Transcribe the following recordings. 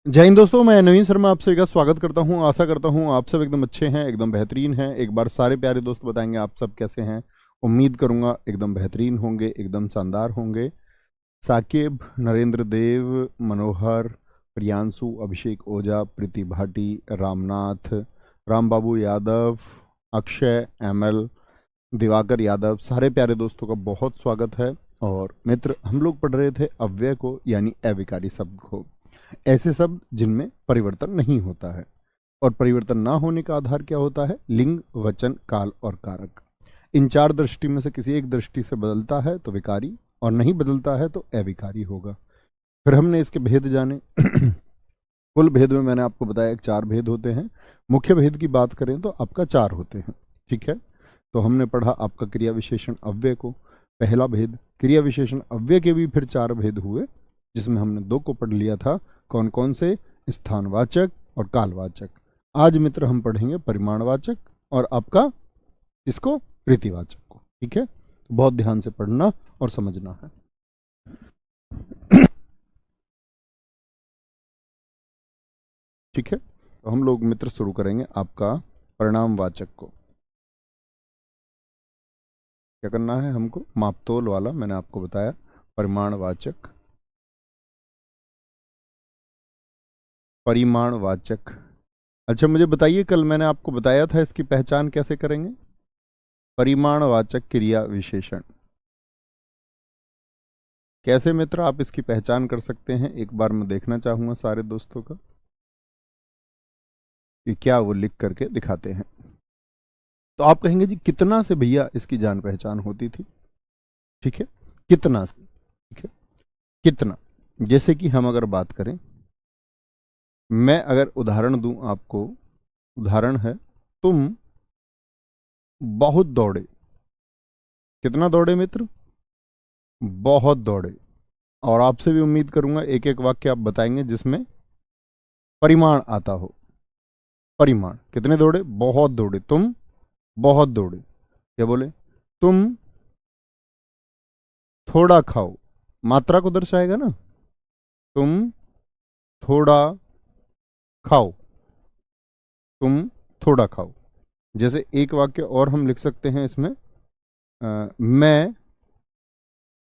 जय हिंद दोस्तों, मैं नवीन शर्मा आपसे का स्वागत करता हूं। आशा करता हूं आप सब एकदम अच्छे हैं, एकदम बेहतरीन हैं। एक बार सारे प्यारे दोस्त बताएंगे आप सब कैसे हैं। उम्मीद करूंगा एकदम बेहतरीन होंगे, एकदम शानदार होंगे। साकिब, नरेंद्र देव, मनोहर, प्रियांशु, अभिषेक ओझा, प्रीति भाटी, रामनाथ, राम बाबू यादव, अक्षय, एमएल, दिवाकर यादव, सारे प्यारे दोस्तों का बहुत स्वागत है। और मित्र, हम लोग पढ़ रहे थे अव्यय को यानी अविकारी शब्द को, ऐसे शब्द जिनमें परिवर्तन नहीं होता है। और परिवर्तन ना होने का आधार क्या होता है? लिंग, वचन, काल और कारक। इन चार दृष्टि में से किसी एक दृष्टि से बदलता है तो विकारी, और नहीं बदलता है तो अविकारी होगा। फिर हमने इसके भेद जाने। कुल भेद में मैंने आपको बताया कि चार भेद होते हैं। मुख्य भेद की बात करें तो आपका चार होते हैं। ठीक है, तो हमने पढ़ा आपका क्रिया विशेषण अव्यय को, पहला भेद। क्रिया विशेषण अव्यय के भी फिर चार भेद हुए, जिसमें हमने दो को पढ़ लिया था। कौन कौन से? स्थानवाचक और कालवाचक। आज मित्र हम पढ़ेंगे परिमाणवाचक और आपका इसको रीतिवाचक को। ठीक है, तो बहुत ध्यान से पढ़ना और समझना है। ठीक है, तो हम लोग मित्र शुरू करेंगे आपका परिणामवाचक को। क्या करना है हमको? मापतोल वाला मैंने आपको बताया, परिमाणवाचक, परिमाणवाचक। अच्छा, मुझे बताइए, कल मैंने आपको बताया था इसकी पहचान कैसे करेंगे? परिमाणवाचक क्रिया विशेषण कैसे मित्र आप इसकी पहचान कर सकते हैं? एक बार मैं देखना चाहूंगा सारे दोस्तों का कि क्या वो लिख करके दिखाते हैं। तो आप कहेंगे जी कितना से भैया इसकी जान पहचान होती थी? ठीक है, कितना से। ठीक है, कितना। जैसे कि हम अगर बात करें, मैं अगर उदाहरण दूं आपको, उदाहरण है, तुम बहुत दौड़े। कितना दौड़े मित्र? बहुत दौड़े। और आपसे भी उम्मीद करूंगा एक एक वाक्य आप बताएंगे जिसमें परिमाण आता हो। परिमाण, कितने दौड़े? बहुत दौड़े। तुम बहुत दौड़े। क्या बोले? तुम थोड़ा खाओ, मात्रा को दर्शाएगा ना। तुम थोड़ा खाओ, तुम थोड़ा खाओ। जैसे एक वाक्य और हम लिख सकते हैं इसमें,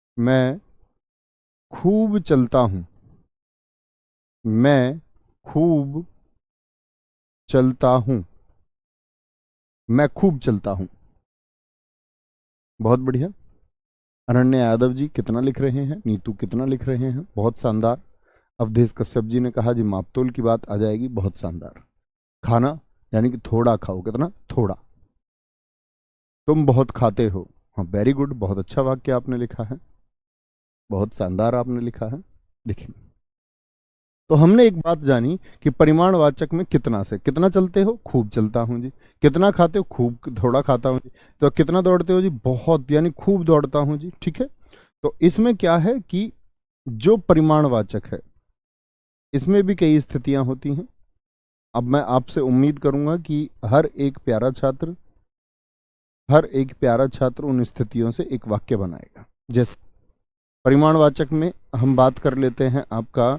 मैं खूब चलता हूं। मैं खूब चलता हूं। मैं खूब चलता हूं। बहुत बढ़िया। अनन्या यादव जी कितना लिख रहे हैं, नीतू कितना लिख रहे हैं, बहुत शानदार। अवधेश कश्यप जी ने कहा जी मापतोल की बात आ जाएगी, बहुत शानदार। खाना यानी कि थोड़ा खाओ, कितना? थोड़ा। तुम बहुत खाते हो। हाँ, वेरी गुड, बहुत अच्छा वाक्य आपने लिखा है, बहुत शानदार आपने लिखा है। देखिए, तो हमने एक बात जानी कि परिमाणवाचक में कितना से कितना चलते हो? खूब चलता हूं जी। कितना खाते हो? खूब थोड़ा खाता हूं जी। तो कितना दौड़ते हो जी? बहुत, यानी खूब दौड़ता हूं जी। ठीक है, तो इसमें क्या है कि जो परिमाणवाचक है इसमें भी कई स्थितियां होती हैं। अब मैं आपसे उम्मीद करूंगा कि हर एक प्यारा छात्र उन स्थितियों से एक वाक्य बनाएगा। जैसे परिमाणवाचक में हम बात कर लेते हैं आपका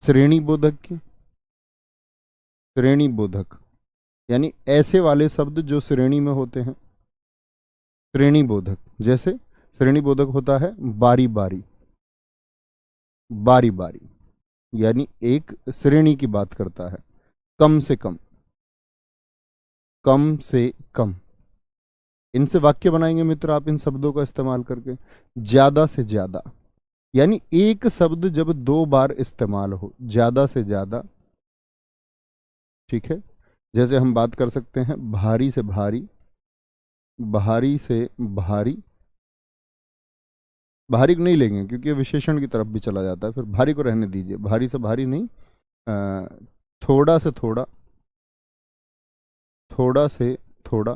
श्रेणी बोधक की। श्रेणी बोधक यानी ऐसे वाले शब्द जो श्रेणी में होते हैं। श्रेणी बोधक, जैसे श्रेणी बोधक होता है बारी बारी। बारी बारी यानी एक श्रेणी की बात करता है। कम से कम, कम से कम। इनसे वाक्य बनाएंगे मित्र आप इन शब्दों का इस्तेमाल करके। ज्यादा से ज्यादा यानी एक शब्द जब दो बार इस्तेमाल हो, ज्यादा से ज्यादा। ठीक है, जैसे हम बात कर सकते हैं भारी से भारी, भारी से भारी। भारी को नहीं लेंगे क्योंकि ये विशेषण की तरफ भी चला जाता है, फिर भारी को रहने दीजिए। भारी से भारी नहीं, थोड़ा से थोड़ा, थोड़ा से थोड़ा,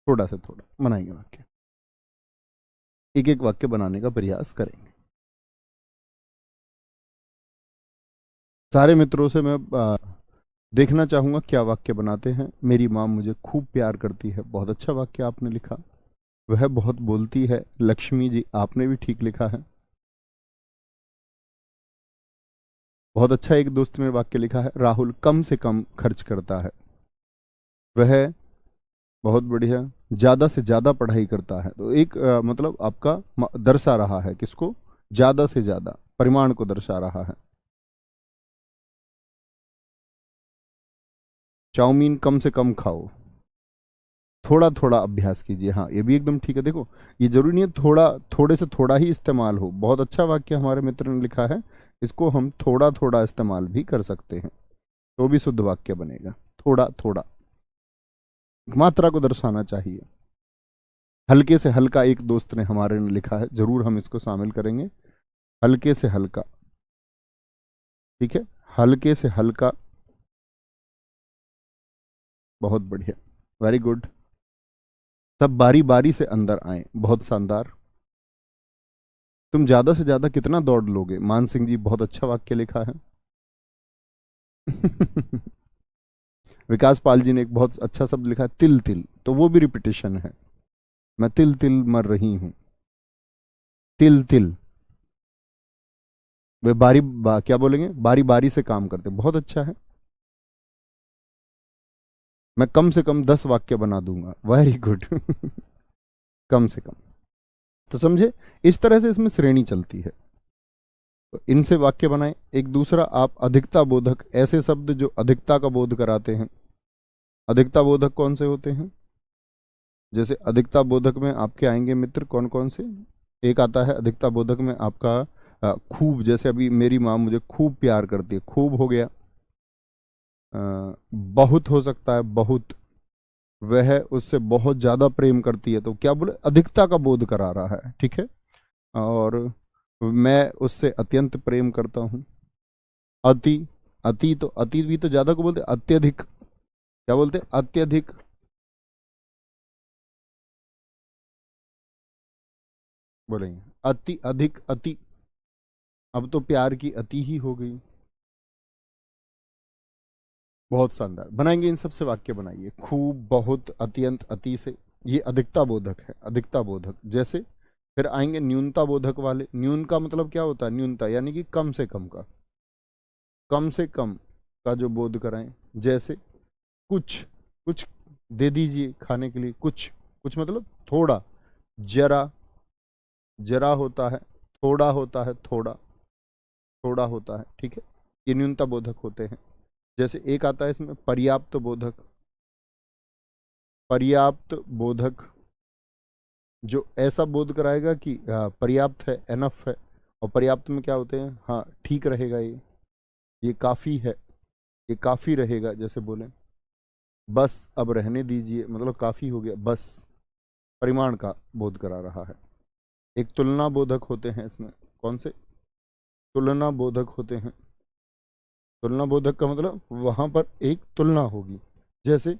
थोड़ा से थोड़ा बनाएंगे वाक्य। एक एक वाक्य बनाने का प्रयास करेंगे। सारे मित्रों से मैं देखना चाहूंगा क्या वाक्य बनाते हैं। मेरी माँ मुझे खूब प्यार करती है, बहुत अच्छा वाक्य आपने लिखा। वह बहुत बोलती है, लक्ष्मी जी आपने भी ठीक लिखा है। बहुत अच्छा एक दोस्त ने वाक्य लिखा है, राहुल कम से कम खर्च करता है। वह बहुत बढ़िया ज्यादा से ज्यादा पढ़ाई करता है। तो एक मतलब आपका दर्शा रहा है किसको, ज्यादा से ज्यादा परिमाण को दर्शा रहा है। चाउमीन कम से कम खाओ, थोड़ा थोड़ा अभ्यास कीजिए। हाँ ये भी एकदम ठीक है। देखो ये जरूरी नहीं है थोड़ा, थोड़े से थोड़ा ही इस्तेमाल हो। बहुत अच्छा वाक्य हमारे मित्र ने लिखा है, इसको हम थोड़ा थोड़ा इस्तेमाल भी कर सकते हैं तो भी शुद्ध वाक्य बनेगा। थोड़ा थोड़ा मात्रा को दर्शाना चाहिए। हल्के से हल्का एक दोस्त ने हमारे ने लिखा है, जरूर हम इसको शामिल करेंगे। हल्के से हल्का, ठीक है, हल्के से हल्का, बहुत बढ़िया, वेरी गुड। सब बारी बारी से अंदर आए, बहुत शानदार। तुम ज्यादा से ज्यादा कितना दौड़ लोगे, मान सिंह जी बहुत अच्छा वाक्य लिखा है। विकास पाल जी ने एक बहुत अच्छा शब्द लिखा है, तिल तिल, तो वो भी रिपीटेशन है। मैं तिल तिल मर रही हूं, तिल तिल। वे क्या बोलेंगे, बारी बारी से काम करते, बहुत अच्छा है। मैं कम से कम 10 वाक्य बना दूंगा, वेरी गुड। कम से कम, तो समझे, इस तरह से इसमें श्रेणी चलती है। तो इनसे वाक्य बनाएं। एक दूसरा, आप अधिकता बोधक, ऐसे शब्द जो अधिकता का बोध कराते हैं। अधिकता बोधक कौन से होते हैं, जैसे अधिकता बोधक में आपके आएंगे मित्र कौन कौन से। एक आता है अधिकता बोधक में आपका खूब, जैसे अभी मेरी माँ मुझे खूब प्यार करती है, खूब हो गया। बहुत हो सकता है, बहुत, वह उससे बहुत ज्यादा प्रेम करती है, तो क्या बोले, अधिकता का बोध करा रहा है, ठीक है। और मैं उससे अत्यंत प्रेम करता हूं। अति, अति तो अति भी तो ज्यादा को बोलते, अत्यधिक, क्या बोलते, अत्यधिक। बोलेंगे अति, अधिक, अति। अब तो प्यार की अति ही हो गई। बहुत शानदार बनाएंगे, इन सबसे वाक्य बनाइए, खूब, बहुत, अत्यंत, अति से। ये अधिकता बोधक है, अधिकता बोधक। जैसे फिर आएंगे न्यूनता बोधक वाले। न्यून का मतलब क्या होता है, न्यूनता यानी कि कम से कम का, कम से कम का जो बोध कराएं। जैसे कुछ, कुछ दे दीजिए खाने के लिए, कुछ, कुछ मतलब थोड़ा, जरा, जरा होता है, थोड़ा होता है, थोड़ा, थोड़ा होता है, ठीक है। ये न्यूनता बोधक होते हैं। जैसे एक आता है इसमें पर्याप्त बोधक। पर्याप्त बोधक जो ऐसा बोध कराएगा कि पर्याप्त है, एनफ है। और पर्याप्त में क्या होते हैं, हाँ ठीक रहेगा, ये काफ़ी है, ये काफ़ी रहेगा। जैसे बोले बस अब रहने दीजिए, मतलब काफ़ी हो गया, बस, परिमाण का बोध करा रहा है। एक तुलना बोधक होते हैं इसमें, कौन से, तुलना बोधक होते हैं। तुलना बोधक का मतलब वहां पर एक तुलना होगी। जैसे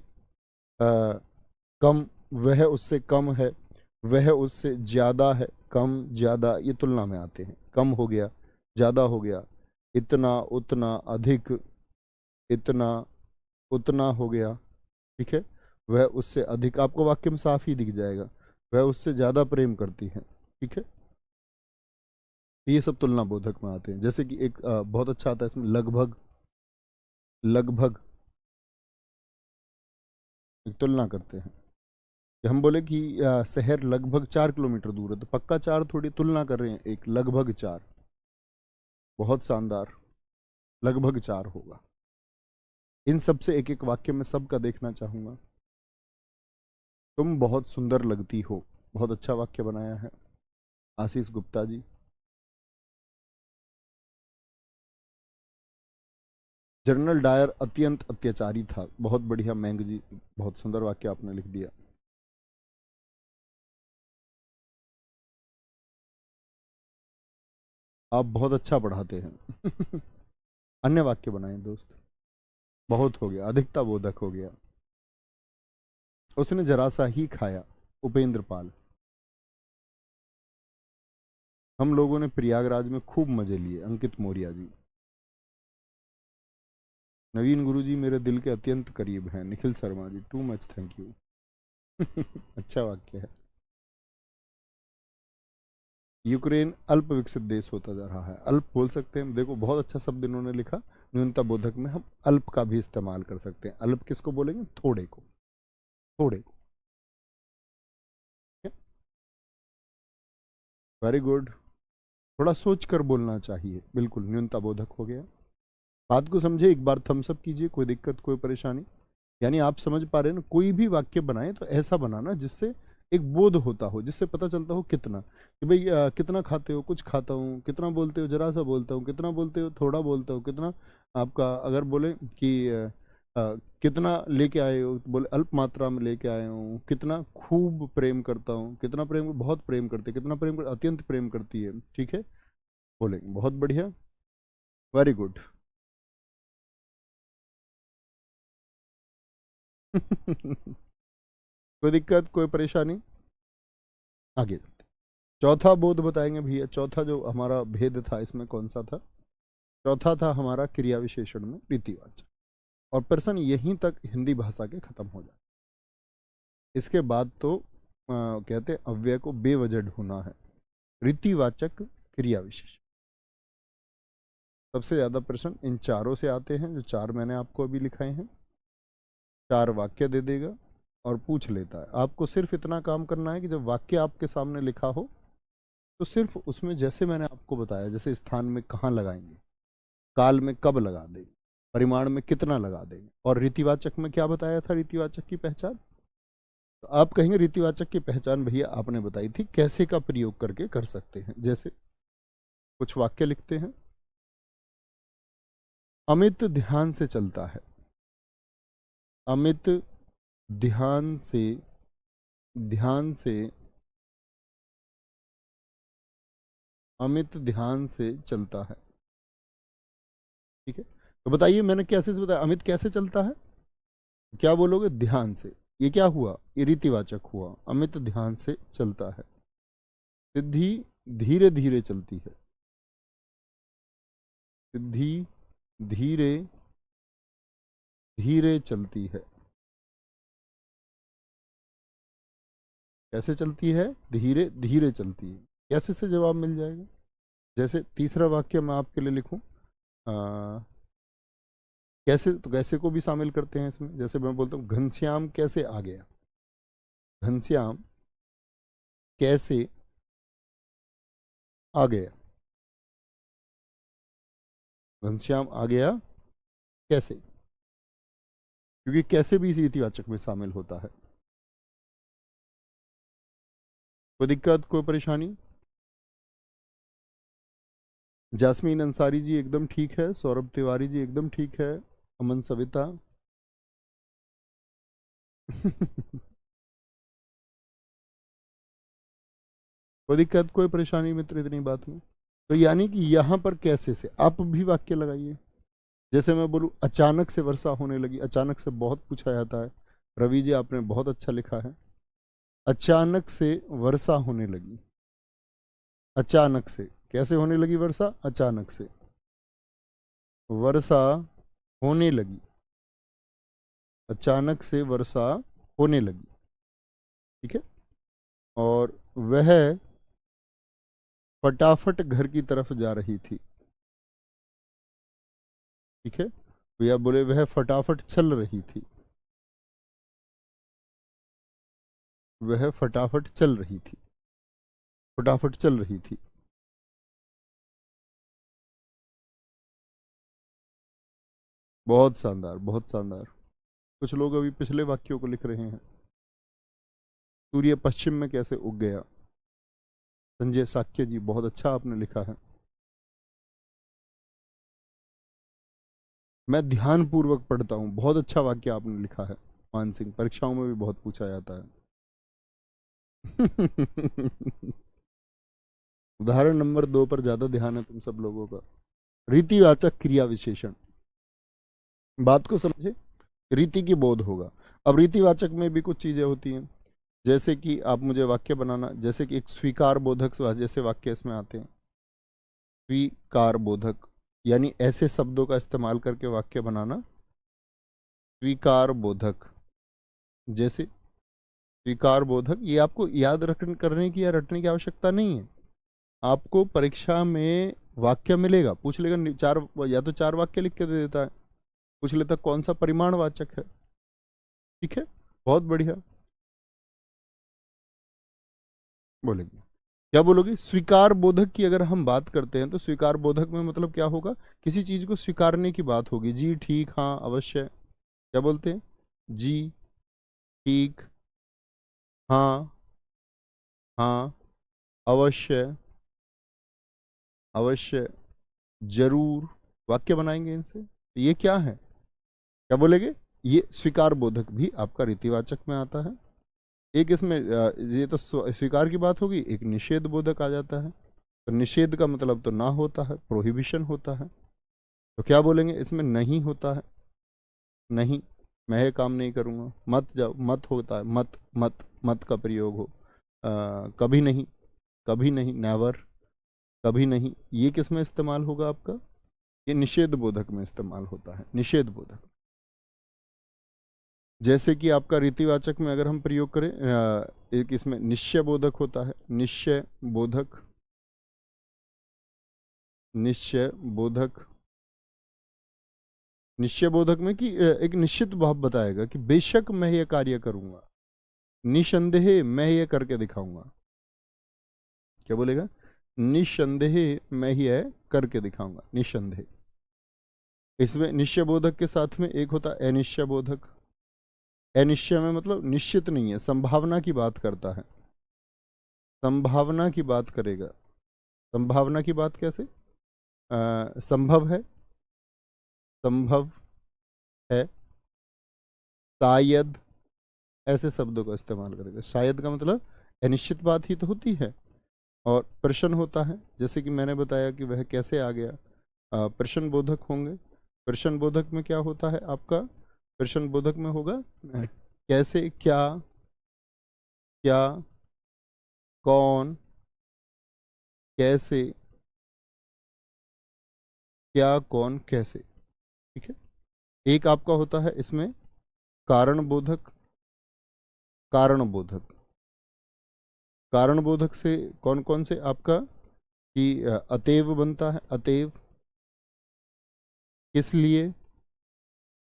कम, वह उससे कम है, वह उससे ज्यादा है, कम ज्यादा ये तुलना में आते हैं। कम हो गया, ज्यादा हो गया, इतना, उतना, अधिक, इतना, उतना हो गया, ठीक है। वह उससे अधिक, आपको वाक्य में साफ ही दिख जाएगा, वह उससे ज्यादा प्रेम करती है, ठीक है। ये सब तुलना बोधक में आते हैं। जैसे कि एक बहुत अच्छा आता है इसमें, लगभग, लगभग एक तुलना करते हैं कि हम बोले कि शहर लगभग 4 किलोमीटर दूर है, तो पक्का चार थोड़ी, तुलना कर रहे हैं, एक लगभग चार, बहुत शानदार, लगभग चार होगा। इन सब से एक एक वाक्य में सबका देखना चाहूंगा। तुम बहुत सुंदर लगती हो, बहुत अच्छा वाक्य बनाया है आशीष गुप्ता जी। जनरल डायर अत्यंत अत्याचारी था, बहुत बढ़िया मैंग जी, बहुत सुंदर वाक्य आपने लिख दिया। आप बहुत अच्छा पढ़ाते हैं। अन्य वाक्य बनाए दोस्त। बहुत हो गया, अधिकता बोधक हो गया। उसने जरा सा ही खाया, उपेंद्र पाल। हम लोगों ने प्रयागराज में खूब मजे लिए, अंकित मौर्य जी। नवीन गुरु जी मेरे दिल के अत्यंत करीब हैं, Nikhil Sharma ji, too much, thank you. अच्छा वाक्य है। यूक्रेन अल्प विकसित देश होता जा रहा है। अल्प बोल सकते हैं, देखो बहुत अच्छा शब्द इन्होंने लिखा। न्यूनता बोधक में हम अल्प का भी इस्तेमाल कर सकते हैं। अल्प किसको बोलेंगे? थोड़े को, थोड़े को। Very good. थोड़ा सोच कर बोलना चाहिए, बिल्कुल न्यूनता बोधक हो गया। बात को समझे, एक बार थम्स अप कीजिए, कोई दिक्कत कोई परेशानी? यानी आप समझ पा रहे हैं ना, कोई भी वाक्य बनाए तो ऐसा बनाना जिससे एक बोध होता हो, जिससे पता चलता हो कितना, कि भाई कितना खाते हो? कुछ खाता हूँ। कितना बोलते हो? जरा सा बोलता हूँ। कितना बोलते हो? थोड़ा बोलता हूँ। कितना आपका, अगर बोले कि कितना लेके आए हो, तो बोले अल्प मात्रा में लेके आए हूँ। कितना खूब प्रेम करता हूँ। कितना प्रेम, बहुत प्रेम करते। कितना प्रेम कर, अत्यंत प्रेम करती है। ठीक है, बोलेंगे। बहुत बढ़िया, वेरी गुड। कोई दिक्कत कोई परेशानी? आगे चलते। चौथा बोध बताएंगे भैया। चौथा जो हमारा भेद था इसमें कौन सा था? चौथा था हमारा क्रिया विशेषण में रीतिवाचक। और प्रश्न यहीं तक हिंदी भाषा के खत्म हो जाए। इसके बाद तो कहते हैं अव्यय को बेवजह ढूंढना है। रीतिवाचक, क्रिया विशेषण, सबसे ज्यादा प्रश्न इन चारों से आते हैं, जो चार मैंने आपको अभी लिखाए हैं। चार वाक्य दे देगा और पूछ लेता है। आपको सिर्फ इतना काम करना है कि जब वाक्य आपके सामने लिखा हो तो सिर्फ उसमें जैसे मैंने आपको बताया, जैसे स्थान में कहाँ लगाएंगे, काल में कब लगा देंगे, परिमाण में कितना लगा देंगे, और रीतिवाचक में क्या बताया था रीतिवाचक की पहचान। तो आप कहेंगे रीतिवाचक की पहचान भैया आपने बताई थी, कैसे का प्रयोग करके कर सकते हैं। जैसे कुछ वाक्य लिखते हैं। अमित ध्यान से चलता है। अमित ध्यान से, ध्यान से, अमित ध्यान से चलता है। ठीक है, तो बताइए मैंने कैसे से बताया, अमित कैसे चलता है? क्या बोलोगे? ध्यान से। ये क्या हुआ? ये रीतिवाचक हुआ। अमित ध्यान से चलता है। सिद्धि धीरे धीरे चलती है। सिद्धि धीरे धीरे चलती है। कैसे चलती है? धीरे धीरे चलती है। कैसे से जवाब मिल जाएगा। जैसे तीसरा वाक्य मैं आपके लिए लिखूं, कैसे, तो कैसे को भी शामिल करते हैं इसमें। जैसे मैं बोलता हूँ घनश्याम कैसे आ गया। घनश्याम कैसे आ गया। घनश्याम आ गया कैसे, क्योंकि कैसे भी इसी इतिवाचक में शामिल होता है। कोई दिक्कत कोई परेशानी? जासमीन अंसारी जी एकदम ठीक है। सौरभ तिवारी जी एकदम ठीक है। अमन सविता कोई दिक्कत कोई परेशानी मित्र इतनी बात में? तो यानी कि यहां पर कैसे से आप भी वाक्य लगाइए। जैसे मैं बोलूं अचानक से वर्षा होने लगी। अचानक से बहुत पूछा जाता है। रवि जी आपने बहुत अच्छा लिखा है। अचानक से वर्षा होने लगी। अचानक से कैसे होने लगी वर्षा? अचानक से वर्षा होने लगी। अचानक से वर्षा होने लगी। ठीक है, और वह फटाफट घर की तरफ जा रही थी। ठीक है, भैया बोले वह फटाफट चल रही थी। वह फटाफट चल रही थी। फटाफट चल रही थी। बहुत शानदार बहुत शानदार। कुछ लोग अभी पिछले वाक्यों को लिख रहे हैं। सूर्य पश्चिम में कैसे उग गया। संजय साक्य जी बहुत अच्छा आपने लिखा है। मैं ध्यान पूर्वक पढ़ता हूँ। बहुत अच्छा वाक्य आपने लिखा है। मान सिंह, परीक्षाओं में भी बहुत पूछा जाता है। उदाहरण नंबर 2 पर ज्यादा ध्यान है तुम सब लोगों का। रीतिवाचक क्रिया विशेषण। बात को समझे, रीति की बोध होगा। अब रीतिवाचक में भी कुछ चीजें होती हैं, जैसे कि आप मुझे वाक्य बनाना, जैसे कि एक स्वीकार बोधक जैसे वाक्य इसमें आते हैं। स्वीकार बोधक यानी ऐसे शब्दों का इस्तेमाल करके वाक्य बनाना। स्वीकार बोधक, जैसे स्वीकार बोधक, ये आपको याद रखने करने की या रटने की आवश्यकता नहीं है। आपको परीक्षा में वाक्य मिलेगा, पूछ लेगा चार, या तो चार वाक्य लिख के दे देता है, पूछ लेता कौन सा परिमाणवाचक है। ठीक है, बहुत बढ़िया। बोलेंगे, क्या बोलोगे? स्वीकार बोधक की अगर हम बात करते हैं तो स्वीकार बोधक में मतलब क्या होगा? किसी चीज को स्वीकारने की बात होगी। जी ठीक, हाँ अवश्य, क्या बोलते हैं? जी ठीक, हाँ, हाँ, अवश्य, अवश्य, जरूर, वाक्य बनाएंगे इनसे। ये क्या है, क्या बोलेंगे? ये स्वीकार बोधक भी आपका रीतिवाचक में आता है। एक इसमें ये तो स्वीकार की बात होगी, एक निषेध बोधक आ जाता है। तो निषेध का मतलब तो ना होता है, प्रोहिबिशन होता है। तो क्या बोलेंगे इसमें? नहीं होता है, नहीं, मैं ये काम नहीं करूँगा। मत जाओ, मत होता है, मत, मत, मत का प्रयोग हो। कभी नहीं, कभी नहीं, नेवर, कभी नहीं, ये किस में इस्तेमाल होगा आपका? ये निषेध बोधक में इस्तेमाल होता है, निषेध बोधक। जैसे कि आपका रीतिवाचक में अगर हम प्रयोग करें, एक इसमें निश्चय बोधक होता है, निश्चय बोधक, निश्चय बोधक, निश्चय बोधक में कि एक निश्चित भाव बताएगा कि बेशक मैं ये कार्य करूंगा, निसंदेह मैं ये करके दिखाऊंगा। क्या बोलेगा? निसंदेह मैं ये करके दिखाऊंगा, निसंदेह। इसमें निश्चय बोधक के साथ में एक होता है अनिश्चय बोधक। अनिश्चय में मतलब निश्चित नहीं है, संभावना की बात करता है, संभावना की बात करेगा। संभावना की बात कैसे? संभव है, संभव है, शायद, ऐसे शब्दों का इस्तेमाल करेगा। शायद का मतलब अनिश्चित बात ही तो होती है। और प्रश्न होता है, जैसे कि मैंने बताया कि वह कैसे आ गया, प्रश्न बोधक होंगे। प्रश्न बोधक में क्या होता है आपका? प्रश्न बोधक में होगा कैसे, क्या, क्या, कौन, कैसे, क्या, कौन, कैसे। ठीक है। एक आपका होता है इसमें कारण बोधक, कारण बोधक। कारण बोधक से कौन कौन से आपका कि अतएव बनता है, अतएव, किस लिए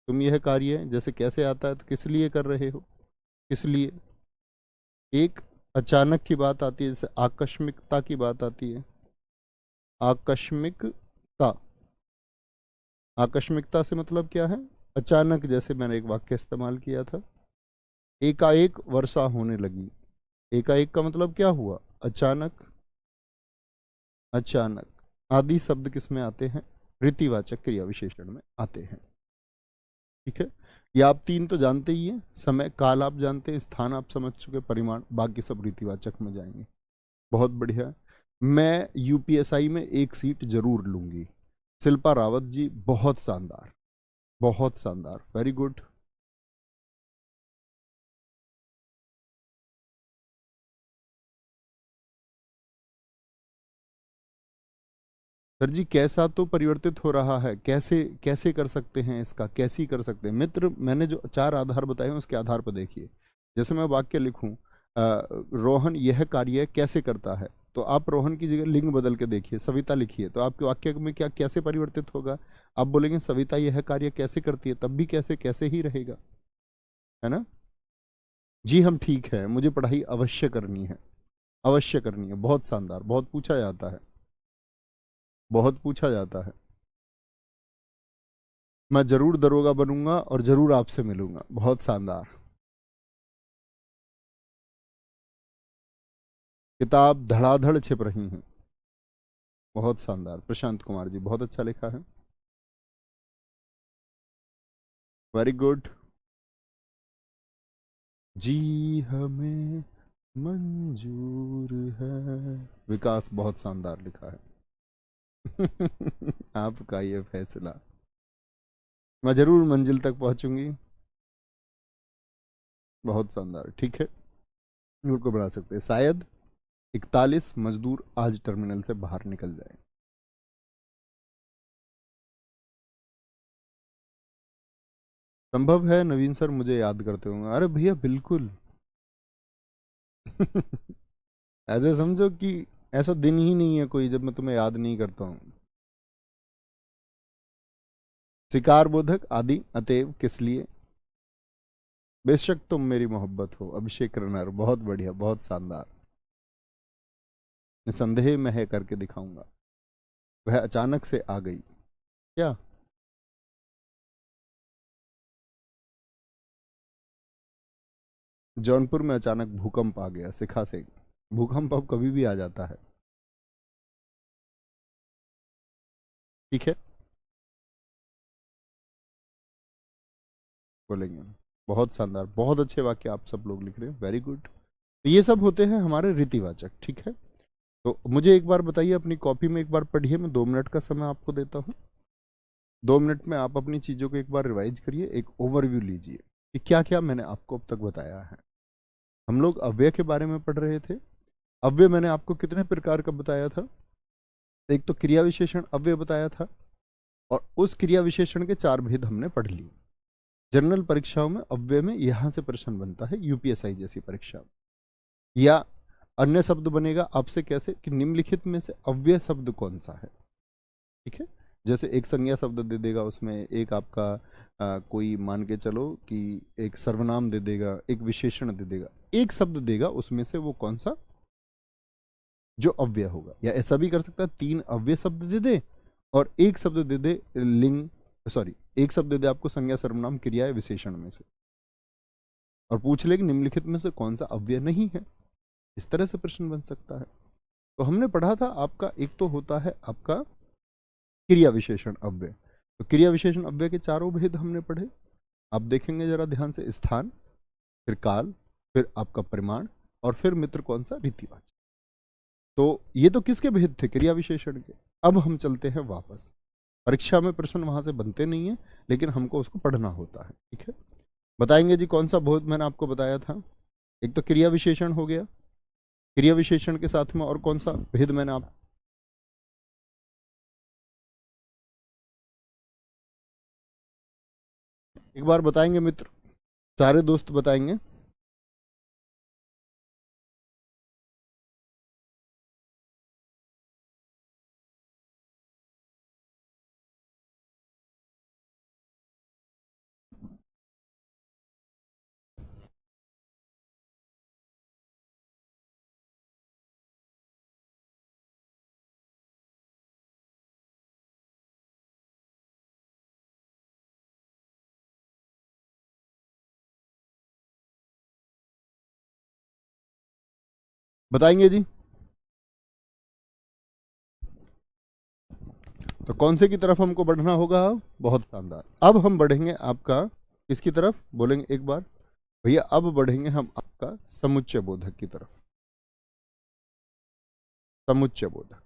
तुम यह कार्य, जैसे कैसे आता है तो किस लिए कर रहे हो, किस लिए। एक अचानक की बात आती है, जैसे आकस्मिकता की बात आती है, आकस्मिकता। आकस्मिकता से मतलब क्या है? अचानक, जैसे मैंने एक वाक्य इस्तेमाल किया था, एकाएक वर्षा होने लगी। एकाएक का मतलब क्या हुआ? अचानक, अचानक। आदि शब्द किस में आते हैं? रीतिवाचक क्रिया विशेषण में आते हैं। ठीक है। ये आप तीन तो जानते ही हैं, समय काल आप जानते हैं, स्थान आप समझ चुके, परिमाण, बाकी सब रीतिवाचक में जाएंगे। बहुत बढ़िया। मैं यूपीएसआई में एक सीट जरूर लूंगी। शिल्पा रावत जी, बहुत शानदार, बहुत शानदार, वेरी गुड। सर जी कैसा तो परिवर्तित हो रहा है, कैसे कैसे कर सकते हैं इसका, कैसी कर सकते हैं मित्र? मैंने जो चार आधार बताए हैं उसके आधार पर देखिए। जैसे मैं वाक्य लिखूं, रोहन यह कार्य कैसे करता है, तो आप रोहन की जगह लिंग बदल के देखिए, सविता लिखिए, तो आपके वाक्य में क्या कैसे परिवर्तित होगा? आप बोलेंगे सविता यह कार्य कैसे करती है, तब भी कैसे कैसे ही रहेगा, है ना? जी हम ठीक है, मुझे पढ़ाई अवश्य करनी है, अवश्य करनी है, बहुत शानदार, बहुत पूछा जाता है, बहुत पूछा जाता है। मैं जरूर दरोगा बनूंगा और जरूर आपसे मिलूंगा, बहुत शानदार। किताब धड़ाधड़ छिप रही हैं, बहुत शानदार। प्रशांत कुमार जी, बहुत अच्छा लिखा है, वेरी गुड। जी हमें मंजूर है, विकास बहुत शानदार लिखा है। आपका ये फैसला, मैं जरूर मंजिल तक पहुंचूंगी, बहुत शानदार। ठीक है, नोट को बढ़ा सकते हैं, शायद 41 मजदूर आज टर्मिनल से बाहर निकल जाए। संभव है नवीन सर, मुझे याद करते होंगे, अरे भैया बिल्कुल। ऐसे समझो कि ऐसा दिन ही नहीं है कोई जब मैं तुम्हें याद नहीं करता हूँ। शिकार बोधक आदि अतएव किस लिए, बेशक तुम मेरी मोहब्बत हो। अभिषेक करनार, बहुत बढ़िया, बहुत शानदार। निसंदेह मैं है करके दिखाऊंगा। वह अचानक से आ गई क्या, जौनपुर में अचानक भूकंप आ गया, शिखा से। भूकंप अब कभी भी आ जाता है, ठीक है, बोलेंगे। बहुत शानदार, बहुत अच्छे वाक्य आप सब लोग लिख रहे हैं, वेरी गुड। तो ये सब होते हैं हमारे रीतिवाचक, ठीक है। तो मुझे एक बार बताइए, अपनी कॉपी में एक बार पढ़िए, मैं 2 मिनट का समय आपको देता हूँ। 2 मिनट में आप अपनी चीज़ों को एक बार रिवाइज करिए, एक ओवरव्यू लीजिए कि क्या क्या मैंने आपको अब तक बताया है। हम लोग अव्यय के बारे में पढ़ रहे थे। अव्यय मैंने आपको कितने प्रकार का बताया था, एक तो क्रिया विशेषण अव्यय बताया था, और उस क्रिया विशेषण के 4 भेद हमने पढ़ लिए। जनरल परीक्षाओं में अव्यय में यहां से प्रश्न बनता है, यूपीएसआई जैसी परीक्षा। या अन्य शब्द बनेगा आपसे कैसे, कि निम्नलिखित में से अव्यय शब्द कौन सा है, ठीक है। जैसे एक संज्ञा शब्द दे देगा, उसमें एक आपका कोई मान के चलो कि एक सर्वनाम दे देगा, एक विशेषण दे देगा, एक शब्द देगा, उसमें से वो कौन सा जो अव्यय होगा। या ऐसा भी कर सकता है, 3 अव्यय शब्द दे दे और एक शब्द दे दे लिंग, सॉरी, एक शब्द दे दे आपको संज्ञा सर्वनाम क्रिया या विशेषण में से, और पूछ ले कि निम्नलिखित में से कौन सा अव्यय नहीं है। इस तरह से प्रश्न बन सकता है। तो हमने पढ़ा था आपका, एक तो होता है आपका क्रिया विशेषण अव्यय। तो क्रिया विशेषण अव्यय के 4 भेद हमने पढ़े। आप देखेंगे जरा ध्यान से, स्थान, फिर काल, फिर आपका परिमाण, और फिर मित्र कौन सा, रीतिवाचक। तो ये तो किसके भेद थे, क्रिया विशेषण के। अब हम चलते हैं वापस, परीक्षा में प्रश्न वहां से बनते नहीं है, लेकिन हमको उसको पढ़ना होता है, ठीक है। बताएंगे जी कौन सा भेद मैंने आपको बताया था। एक तो क्रिया विशेषण हो गया, क्रिया विशेषण के साथ में और कौन सा भेद मैंने आप, एक बार बताएंगे मित्र, सारे दोस्त बताएंगे। बताएंगे जी। तो कौन से की तरफ हमको बढ़ना होगा, बहुत शानदार। अब हम बढ़ेंगे आपका किसकी तरफ, बोलेंगे एक बार भैया, अब बढ़ेंगे हम आपका समुच्चय बोधक की तरफ। समुच्चय बोधक,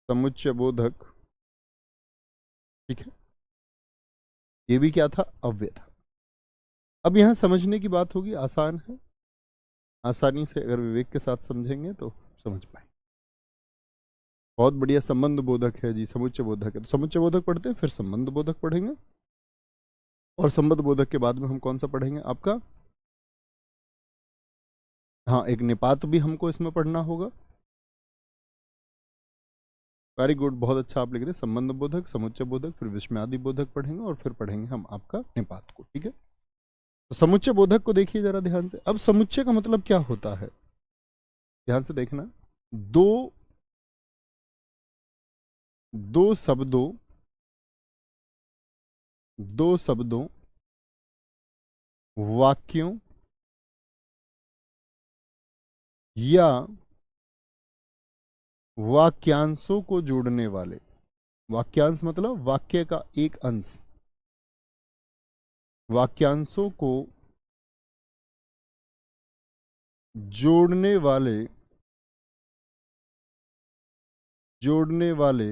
समुच्चय बोधक, ठीक है। ये भी क्या था, अव्यय था। अब यहां समझने की बात होगी, आसान है, आसानी से अगर विवेक के साथ समझेंगे तो समझ पाए। बहुत बढ़िया, संबंध बोधक है जी, समुच्चय बोधक है। तो समुच्चय बोधक पढ़ते हैं, फिर संबंध बोधक पढ़ेंगे, और संबंध बोधक के बाद में हम कौन सा पढ़ेंगे आपका, हाँ, एक निपात भी हमको इसमें पढ़ना होगा। वेरी गुड, बहुत अच्छा आप लिख रहे हैं। संबंध बोधक, समुच्चय बोधक, फिर विस्मयादि बोधक पढ़ेंगे, और फिर पढ़ेंगे हम आपका निपात को, ठीक है। तो समुच्चय बोधक को देखिए जरा ध्यान से। अब समुच्चय का मतलब क्या होता है, ध्यान से देखना। दो दो शब्दों दो शब्दों, वाक्यों या वाक्यांशों को जोड़ने वाले, वाक्यांश मतलब वाक्य का एक अंश, वाक्यांशों को जोड़ने वाले, जोड़ने वाले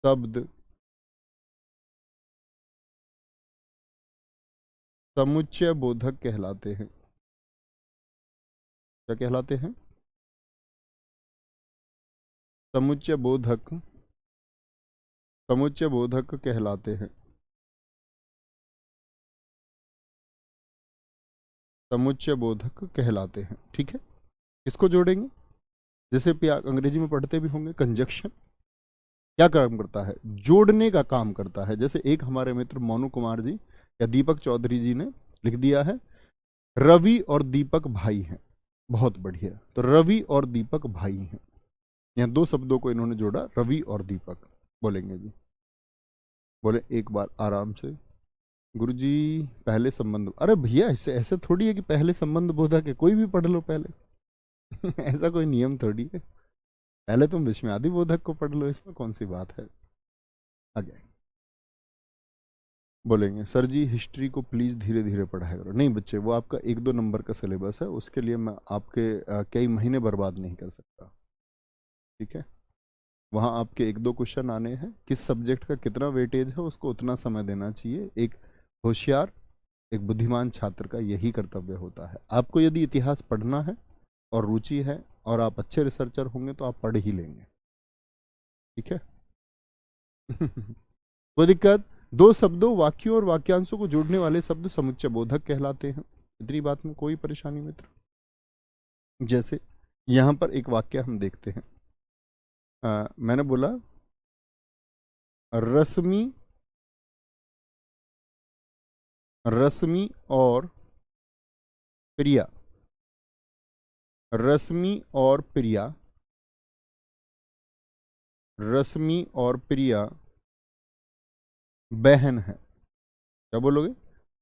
शब्द समुच्चय बोधक कहलाते हैं। क्या कहलाते हैं, समुच्चय बोधक, समुच्चय बोधक कहलाते हैं। समुच्चय बोधक कहलाते हैं। ठीक है, इसको जोड़ेंगे, जैसे अंग्रेजी में पढ़ते भी होंगे, कंजक्शन क्या काम करता है, जोड़ने का काम करता है। जैसे एक हमारे मित्र मोनू कुमार जी या दीपक चौधरी जी ने लिख दिया है, रवि और दीपक भाई हैं। बहुत बढ़िया, तो रवि और दीपक भाई हैं, यहाँ दो शब्दों को इन्होंने जोड़ा, रवि और दीपक। बोलेंगे जी, बोले एक बार आराम से। गुरुजी पहले संबंध, अरे भैया ऐसे ऐसे थोड़ी है कि पहले संबंध बोधक है, कोई भी पढ़ लो पहले ऐसा कोई नियम थोड़ी है, पहले तुम विस्मयादि बोधक को पढ़ लो, इसमें कौन सी बात है। आगे बोलेंगे सर जी हिस्ट्री को प्लीज धीरे धीरे पढ़ाया करो। नहीं बच्चे, वो आपका 1-2 नंबर का सिलेबस है, उसके लिए मैं आपके कई महीने बर्बाद नहीं कर सकता। ठीक है, वहाँ आपके 1-2 क्वेश्चन आने हैं, किस सब्जेक्ट का कितना वेटेज है उसको उतना समय देना चाहिए। एक होशियार, एक बुद्धिमान छात्र का यही कर्तव्य होता है। आपको यदि इतिहास पढ़ना है और रुचि है और आप अच्छे रिसर्चर होंगे तो आप पढ़ ही लेंगे। ठीक है कोई दिक्कत, दो शब्दों, वाक्यों और वाक्यांशों को जोड़ने वाले शब्द समुच्चय बोधक कहलाते हैं। इतनी बात में कोई परेशानी मित्र। जैसे यहां पर एक वाक्य हम देखते हैं, मैंने बोला रश्मि, रश्मि और प्रिया, रश्मि और प्रिया, रश्मि और प्रिया बहन है। क्या बोलोगे,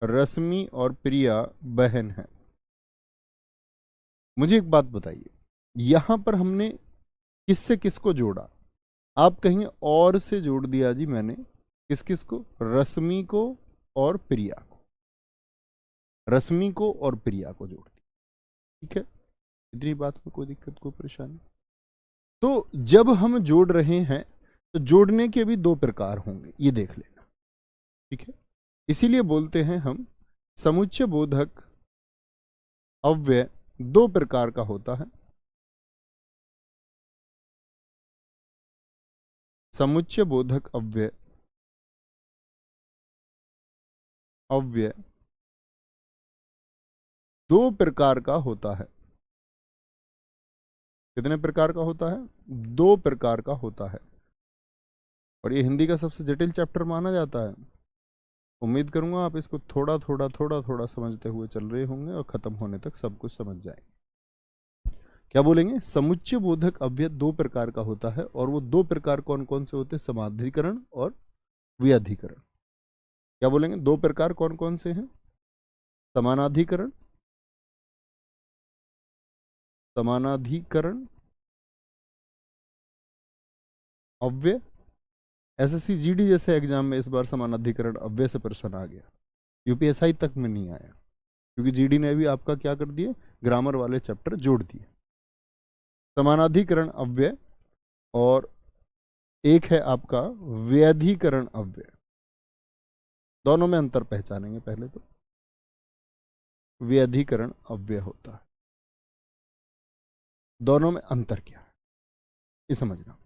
रश्मि और प्रिया बहन है। मुझे एक बात बताइए, यहां पर हमने किससे किसको जोड़ा। आप कहेंगे और से जोड़ दिया जी मैंने, किस किस को, रश्मि को और प्रिया को, रश्मि को और प्रिया को जोड़ दिया। ठीक है, इतनी बात में कोई दिक्कत कोई परेशानी। तो जब हम जोड़ रहे हैं तो जोड़ने के भी दो प्रकार होंगे, ये देख लेना। ठीक है, इसीलिए बोलते हैं हम समुच्चय बोधक अव्यय दो प्रकार का होता है। समुच्चय बोधक अव्यय, अव्यय दो प्रकार का होता है। कितने प्रकार का होता है, दो प्रकार का होता है। और ये हिंदी का सबसे जटिल चैप्टर माना जाता है। उम्मीद करूंगा आप इसको थोड़ा थोड़ा थोड़ा थोड़ा समझते हुए चल रहे होंगे और खत्म होने तक सब कुछ समझ जाएंगे। क्या बोलेंगे, समुच्चय बोधक अव्यय दो प्रकार का होता है, और वो दो प्रकार कौन कौन से होते हैं, समाधिकरण और व्याधिकरण। क्या बोलेंगे, दो प्रकार कौन कौन से हैं, समानाधिकरण, समानाधिकरण अव्यय। एसएससी जीडी जैसे एग्जाम में इस बार समानाधिकरण अव्यय से प्रश्न आ गया, यूपीएसआई तक में नहीं आया, क्योंकि जीडी ने भी आपका क्या कर दिए, ग्रामर वाले चैप्टर जोड़ दिए। समानाधिकरण अव्यय और एक है आपका व्याधिकरण अव्यय। दोनों में अंतर पहचानेंगे। पहले तो व्याधिकरण अव्यय होता है, दोनों में अंतर क्या है ये समझना।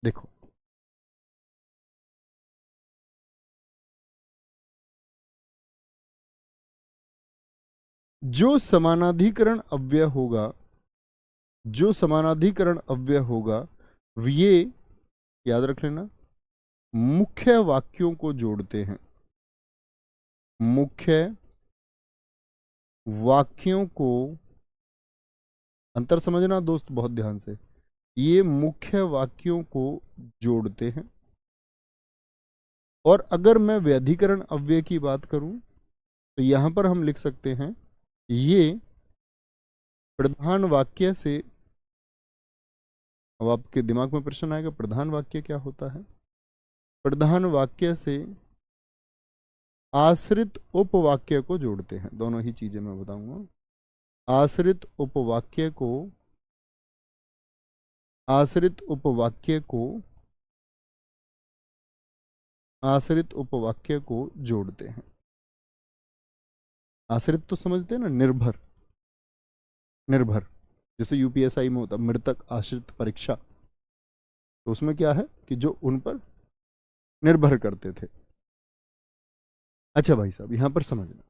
देखो, जो समानाधिकरण अव्यय होगा, जो समानाधिकरण अव्यय होगा, ये याद रख लेना, मुख्य वाक्यों को जोड़ते हैं। मुख्य वाक्यों को, अंतर समझना दोस्त बहुत ध्यान से, ये मुख्य वाक्यों को जोड़ते हैं। और अगर मैं व्याधिकरण अव्यय की बात करूं तो यहां पर हम लिख सकते हैं, ये प्रधान वाक्य से, अब आपके दिमाग में प्रश्न आएगा प्रधान वाक्य क्या होता है, प्रधान वाक्य से आश्रित उपवाक्य को जोड़ते हैं। दोनों ही चीजें मैं बताऊंगा। आश्रित उपवाक्य को, आश्रित उपवाक्य को, आश्रित उपवाक्य को जोड़ते हैं। आश्रित तो समझते हैं ना, निर्भर, निर्भर, जैसे यूपीएसआई में होता मृतक आश्रित परीक्षा, तो उसमें क्या है कि जो उन पर निर्भर करते थे। अच्छा भाई साहब, यहां पर समझना,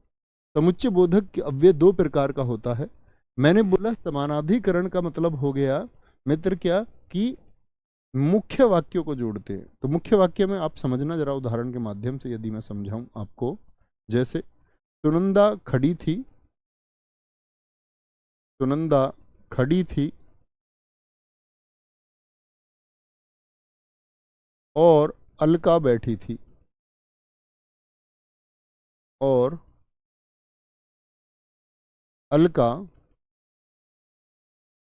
समुच्चय बोधक अव्यय दो प्रकार का होता है। मैंने बोला समानाधिकरण का मतलब हो गया मित्र क्या कि मुख्य वाक्यों को जोड़ते हैं। तो मुख्य वाक्य में आप समझना जरा उदाहरण के माध्यम से, यदि मैं समझाऊं आपको। जैसे सुनंदा खड़ी थी, सुनंदा खड़ी थी और अलका बैठी थी, और अलका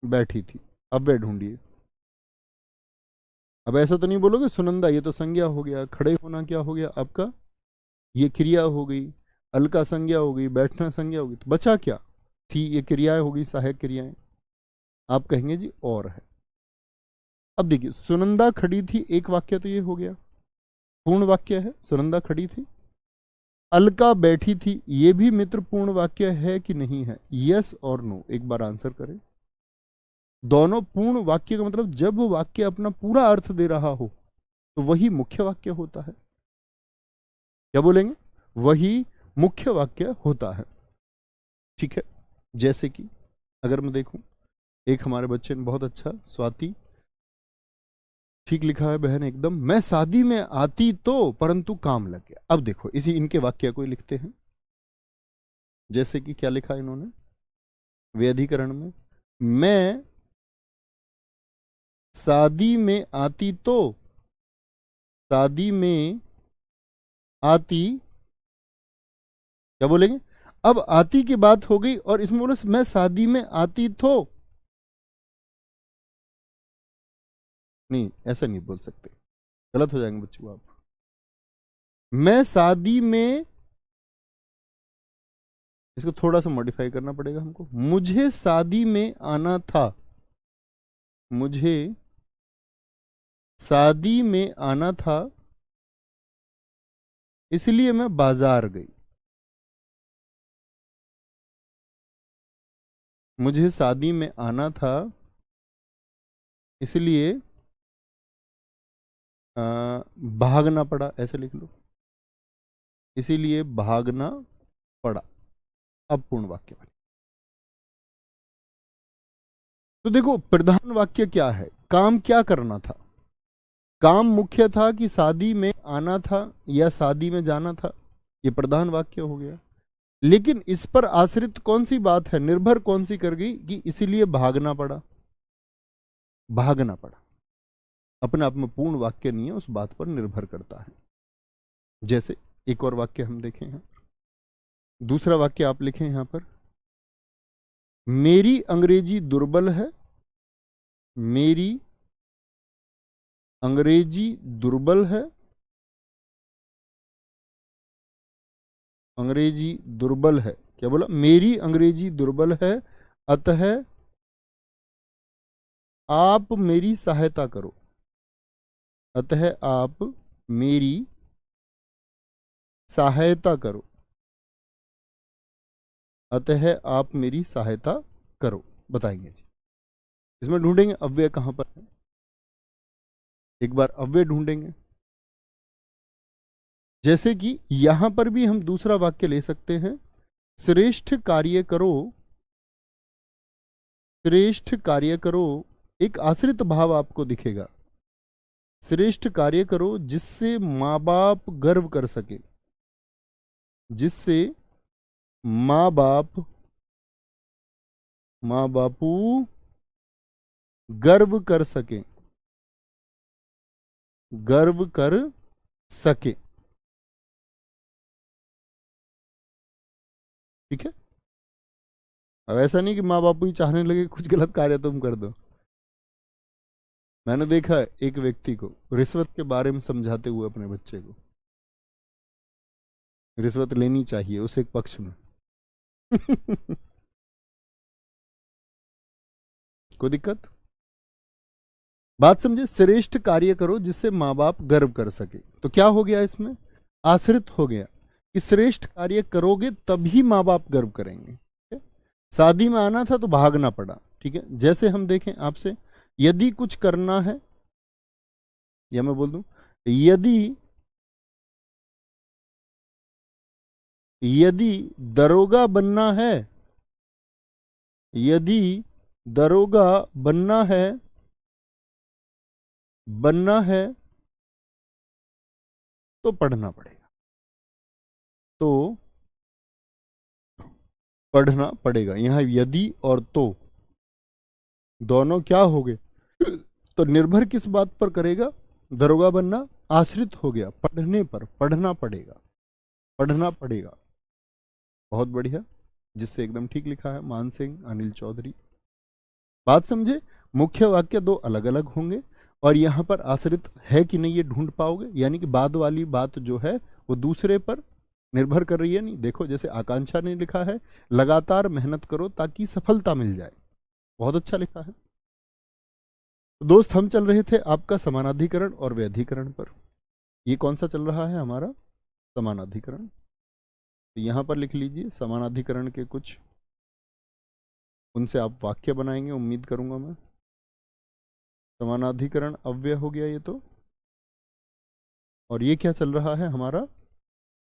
बैठी थी। अब वे ढूंढिए। अब ऐसा तो नहीं बोलोगे सुनंदा, ये तो संज्ञा हो गया, खड़े होना क्या हो गया आपका, ये क्रिया हो गई, अलका संज्ञा हो गई, बैठना संज्ञा हो गई, तो बचा क्या, थी, ये क्रियाएं हो गई, सहायक क्रियाएं। आप कहेंगे जी और है। अब देखिए सुनंदा खड़ी थी, एक वाक्य तो ये हो गया, पूर्ण वाक्य है, सुनंदा खड़ी थी। अलका बैठी थी, ये भी मित्र पूर्ण वाक्य है कि नहीं है, यस और नो, एक बार आंसर करें। दोनों पूर्ण वाक्य का मतलब जब वो वाक्य अपना पूरा अर्थ दे रहा हो तो वही मुख्य वाक्य होता है। क्या बोलेंगे, वही मुख्य वाक्य होता है। ठीक है, जैसे कि अगर मैं देखूं, एक हमारे बच्चे ने बहुत अच्छा, स्वाति, ठीक लिखा है बहन एकदम, मैं शादी में आती तो परंतु काम लग गया। अब देखो इसी इनके वाक्य को लिखते हैं। जैसे कि क्या लिखा इन्होंने वे अधिकरण में, मैं शादी में आती तो, शादी में आती, क्या बोलेंगे, अब आती की बात हो गई और इसमें बोले मैं शादी में आती तो, नहीं ऐसा नहीं बोल सकते, गलत हो जाएंगे बच्चों आप। मैं शादी में, इसको थोड़ा सा मॉडिफाई करना पड़ेगा हमको, मुझे शादी में आना था, मुझे शादी में आना था इसलिए मैं बाजार गई, मुझे शादी में आना था इसलिए भागना पड़ा, ऐसे लिख लो, इसीलिए भागना पड़ा। अब पूर्ण वाक्य बने। तो देखो प्रधान वाक्य क्या है, काम क्या करना था, काम मुख्य था कि शादी में आना था या शादी में जाना था, ये प्रधान वाक्य हो गया। लेकिन इस पर आश्रित कौन सी बात है, निर्भर कौन सी कर गई कि इसीलिए भागना पड़ा, भागना पड़ा अपने आप में पूर्ण वाक्य नहीं है, उस बात पर निर्भर करता है। जैसे एक और वाक्य हम देखें हैं, दूसरा वाक्य आप लिखें यहां पर, मेरी अंग्रेजी दुर्बल है, मेरी अंग्रेजी दुर्बल है, अंग्रेजी दुर्बल है, क्या बोला, मेरी अंग्रेजी दुर्बल है, अतः आप मेरी सहायता करो, अतः आप मेरी सहायता करो, अतः आप मेरी सहायता करो। बताएंगे जी, इसमें ढूंढेंगे अव्यय कहां पर है, एक बार अव्यय ढूंढेंगे। जैसे कि यहां पर भी हम दूसरा वाक्य ले सकते हैं, श्रेष्ठ कार्य करो, श्रेष्ठ कार्य करो, एक आश्रित भाव आपको दिखेगा, श्रेष्ठ कार्य करो जिससे माँ बाप गर्व कर सके, जिससे माँ बाप, माँ बापू गर्व कर सके, गर्व कर सके। ठीक है, अब ऐसा नहीं कि माँ बापू ही चाहने लगे कुछ गलत कार्य तुम कर दो। मैंने देखा है एक व्यक्ति को रिश्वत के बारे में समझाते हुए अपने बच्चे को, रिश्वत लेनी चाहिए उस एक पक्ष में कोई दिक्कत, बात समझे, श्रेष्ठ कार्य करो जिससे माँ बाप गर्व कर सके, तो क्या हो गया इसमें, आश्रित हो गया कि श्रेष्ठ कार्य करोगे तभी माँ बाप गर्व करेंगे। शादी में आना था तो भागना पड़ा। ठीक है, जैसे हम देखें आपसे, यदि कुछ करना है, या मैं बोल दूं, यदि यदि दरोगा बनना है, यदि दरोगा बनना है, बनना है तो पढ़ना पड़ेगा, तो पढ़ना पड़ेगा। यहां यदि और तो दोनों क्या हो गए, तो निर्भर किस बात पर करेगा, दरोगा बनना आश्रित हो गया पढ़ने पर, पढ़ना पड़ेगा, पढ़ना पड़ेगा। बहुत बढ़िया, जिससे एकदम ठीक लिखा है मान सिंह अनिल चौधरी। बात समझे, मुख्य वाक्य दो अलग अलग होंगे और यहां पर आश्रित है कि नहीं ये ढूंढ पाओगे, यानी कि बाद वाली बात जो है वो दूसरे पर निर्भर कर रही है। नहीं, देखो जैसे आकांक्षा ने लिखा है, लगातार मेहनत करो ताकि सफलता मिल जाए, बहुत अच्छा लिखा है। तो दोस्त हम चल रहे थे आपका समानाधिकरण और व्यधिकरण पर। ये कौन सा चल रहा है हमारा, समानाधिकरण। तो यहां पर लिख लीजिए समानाधिकरण के कुछ, उनसे आप वाक्य बनाएंगे उम्मीद करूंगा मैं। समानाधिकरण अव्यय हो गया ये तो, और ये क्या चल रहा है हमारा,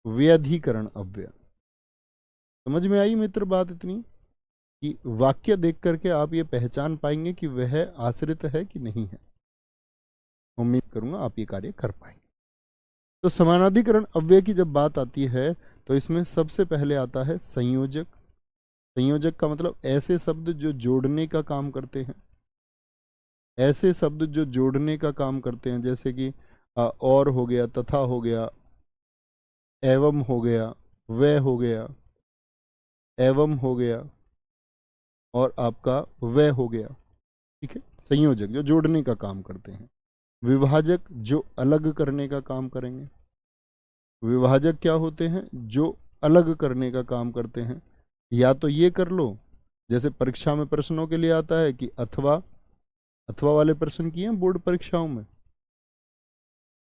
व्यधिकरण अव्यय। समझ में आई मित्र बात इतनी कि वाक्य देख करके आप ये पहचान पाएंगे कि वह आश्रित है कि नहीं है। उम्मीद करूंगा आप ये कार्य कर पाएंगे। तो समानाधिकरण अव्यय की जब बात आती है तो इसमें सबसे पहले आता है संयोजक। संयोजक का मतलब ऐसे शब्द जो जोड़ने का काम करते हैं, ऐसे शब्द जो जोड़ने का काम करते हैं, जैसे कि और हो गया, तथा हो गया, एवं हो गया, वह हो गया, एवं हो गया और आपका वह हो गया। ठीक है, संयोजक जो जोड़ने का काम करते हैं। विभाजक जो अलग करने का काम करेंगे। विभाजक क्या होते हैं, जो अलग करने का काम करते हैं। या तो ये कर लो, जैसे परीक्षा में प्रश्नों के लिए आता है कि अथवा, अथवा वाले प्रश्न किए हैं बोर्ड परीक्षाओं में,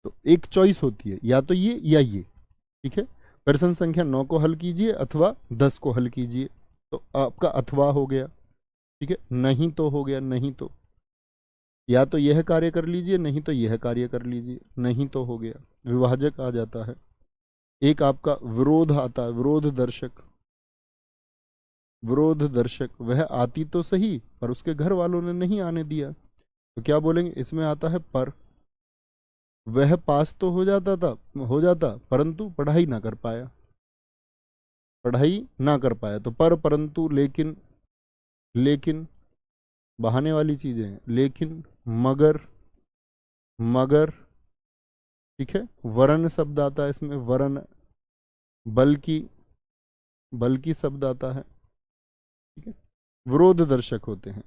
तो एक चॉइस होती है, या तो ये या ये। ठीक है, प्रश्न संख्या 9 को हल कीजिए अथवा 10 को हल कीजिए, तो आपका अथवा हो गया। ठीक है, नहीं तो हो गया, नहीं तो, या तो यह कार्य कर लीजिए नहीं तो यह कार्य कर लीजिए, नहीं तो हो गया, विभाजक आ जाता है। एक आपका विरोध आता है, विरोध दर्शक। विरोध दर्शक, वह आती तो सही पर उसके घर वालों ने नहीं आने दिया, तो क्या बोलेंगे, इसमें आता है पर। वह पास तो हो जाता था, हो जाता, परंतु पढ़ाई ना कर पाया, पढ़ाई ना कर पाया, तो पर, परंतु, लेकिन, लेकिन बहाने वाली चीजें हैं, लेकिन, मगर, मगर। ठीक है, वरन शब्द आता है इसमें, वरन, बल्कि, बल्कि शब्द आता है। ठीक है, विरोध दर्शक होते हैं।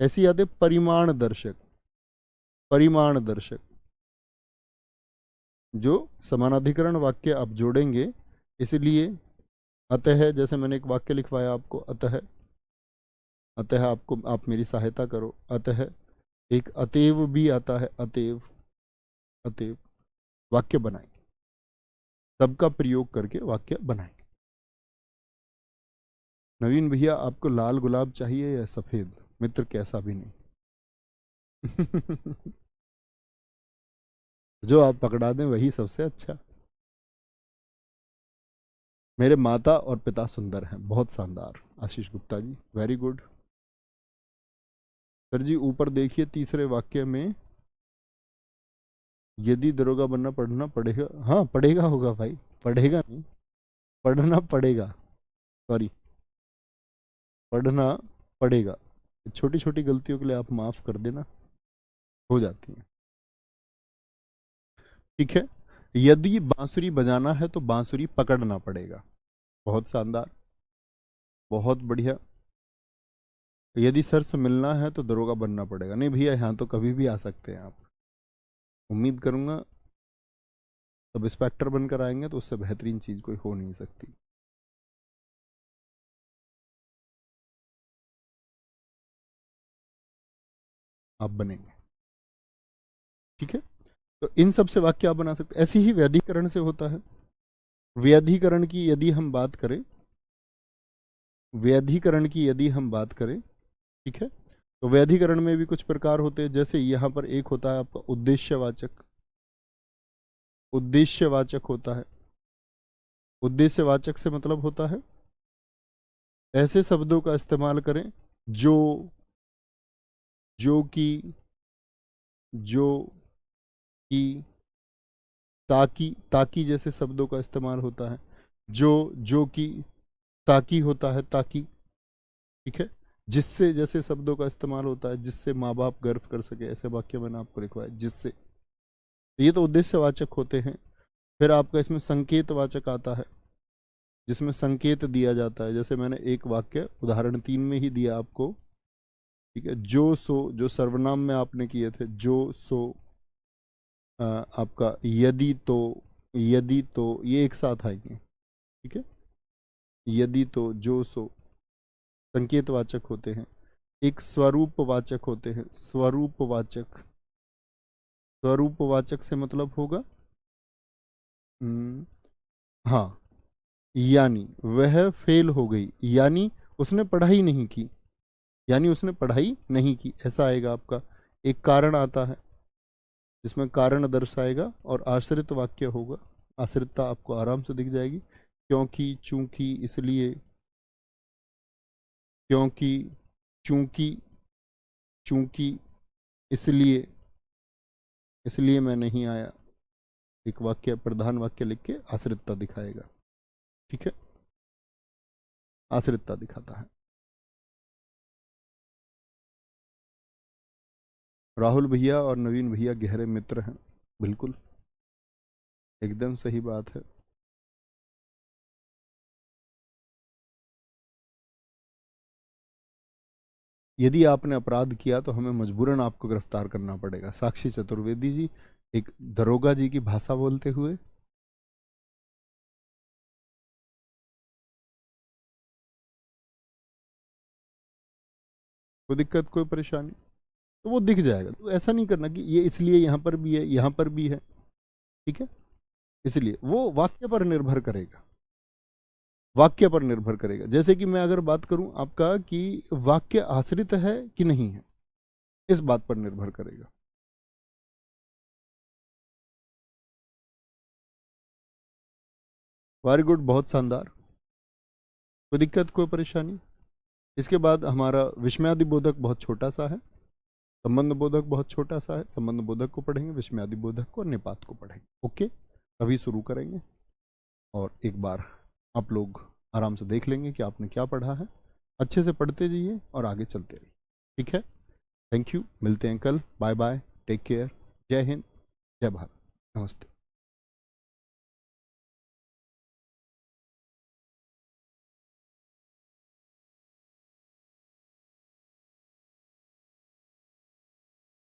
ऐसी आते परिमाण दर्शक, परिमाण दर्शक, जो समानाधिकरण वाक्य आप जोड़ेंगे। इसलिए अतः, जैसे मैंने एक वाक्य लिखवाया आपको, अतः, अतः आपको, आप मेरी सहायता करो, अतः। एक अतएव भी आता है, अतएव, अतएव। वाक्य बनाएंगे, सबका प्रयोग करके वाक्य बनाएंगे। नवीन भैया आपको लाल गुलाब चाहिए या सफेद, मित्र कैसा भी नहीं। जो आप पकड़ा दें वही सबसे अच्छा। मेरे माता और पिता सुंदर हैं, बहुत शानदार, Ashish Gupta ji, very good. Sir जी ऊपर देखिए तीसरे वाक्य में, यदि दरोगा बनना पढ़ना पड़ेगा, हाँ पढ़ेगा होगा भाई, पढ़ेगा नहीं, पढ़ना पड़ेगा, सॉरी, पढ़ना पड़ेगा। छोटी छोटी गलतियों के लिए आप माफ कर देना, हो जाती है। ठीक है, यदि बांसुरी बजाना है तो बांसुरी पकड़ना पड़ेगा, बहुत शानदार, बहुत बढ़िया। यदि सर से मिलना है तो दरोगा बनना पड़ेगा, नहीं भैया यहाँ तो कभी भी आ सकते हैं आप। उम्मीद करूंगा सब इंस्पेक्टर बनकर आएंगे तो उससे बेहतरीन चीज कोई हो नहीं सकती। आप बनेंगे। ठीक है, तो इन सब से वाक्य आप बना सकते। ऐसी ही व्यधिकरण से होता है। व्यधिकरण की यदि हम बात करें, व्यधिकरण की यदि हम बात करें, ठीक है, तो व्यधिकरण में भी कुछ प्रकार होते हैं। जैसे यहां पर एक होता है आपका उद्देश्यवाचक, उद्देश्यवाचक होता है। उद्देश्यवाचक से मतलब होता है ऐसे शब्दों का इस्तेमाल करें जो जो कि जो कि ताकि, ताकि जैसे शब्दों का इस्तेमाल होता है। जो कि ताकि होता है, ताकि, ठीक है। जिससे जैसे शब्दों का इस्तेमाल होता है, जिससे माँ बाप गर्व कर सके, ऐसे वाक्य मैंने आपको लिखवाया जिससे। तो ये तो उद्देश्यवाचक होते हैं। फिर आपका इसमें संकेतवाचक आता है, जिसमें संकेत दिया जाता है। जैसे मैंने एक वाक्य उदाहरण 3 में ही दिया आपको, ठीक है। जो सो, जो सर्वनाम में आपने किए थे, जो सो, आपका यदि तो, यदि तो, ये एक साथ आएंगे, ठीक है। यदि तो, जो सो संकेतवाचक होते हैं। एक स्वरूपवाचक होते हैं, स्वरूपवाचक। स्वरूपवाचक से मतलब होगा हाँ, यानी वह फेल हो गई, यानी उसने पढ़ाई नहीं की, यानी उसने पढ़ाई नहीं की, ऐसा आएगा आपका। एक कारण आता है जिसमें कारण दर्शाएगा, और आश्रित वाक्य होगा। आश्रितता आपको आराम से दिख जाएगी, क्योंकि, चूंकि, इसलिए, क्योंकि, चूंकि, चूंकि, इसलिए, इसलिए मैं नहीं आया। एक वाक्य, प्रधान वाक्य लिख के आश्रितता दिखाएगा, ठीक है। आश्रितता दिखाता है। राहुल भैया और नवीन भैया गहरे मित्र हैं, बिल्कुल, एकदम सही बात है। यदि आपने अपराध किया तो हमें मजबूरन आपको गिरफ्तार करना पड़ेगा। साक्षी चतुर्वेदी जी एक दरोगा जी की भाषा बोलते हुए। कोई दिक्कत, कोई परेशानी, तो वो दिख जाएगा। तो ऐसा नहीं करना कि ये इसलिए यहाँ पर भी है, यहाँ पर भी है, ठीक है। इसलिए वो वाक्य पर निर्भर करेगा, वाक्य पर निर्भर करेगा। जैसे कि मैं अगर बात करूं आपका कि वाक्य आश्रित है कि नहीं है, इस बात पर निर्भर करेगा। वेरी गुड, बहुत शानदार, कोई दिक्कत, कोई परेशानी। इसके बाद हमारा विस्मयादि बोधक बहुत छोटा सा है, संबंध बोधक बहुत छोटा सा है। संबंध बोधक को पढ़ेंगे, विस्मयादि बोधक को और निपात को पढ़ेंगे। ओके, अभी शुरू करेंगे और एक बार आप लोग आराम से देख लेंगे कि आपने क्या पढ़ा है। अच्छे से पढ़ते जाइए और आगे चलते रहिए, ठीक है। थैंक यू, मिलते हैं कल। बाय बाय, टेक केयर, जय हिंद, जय भारत, नमस्ते।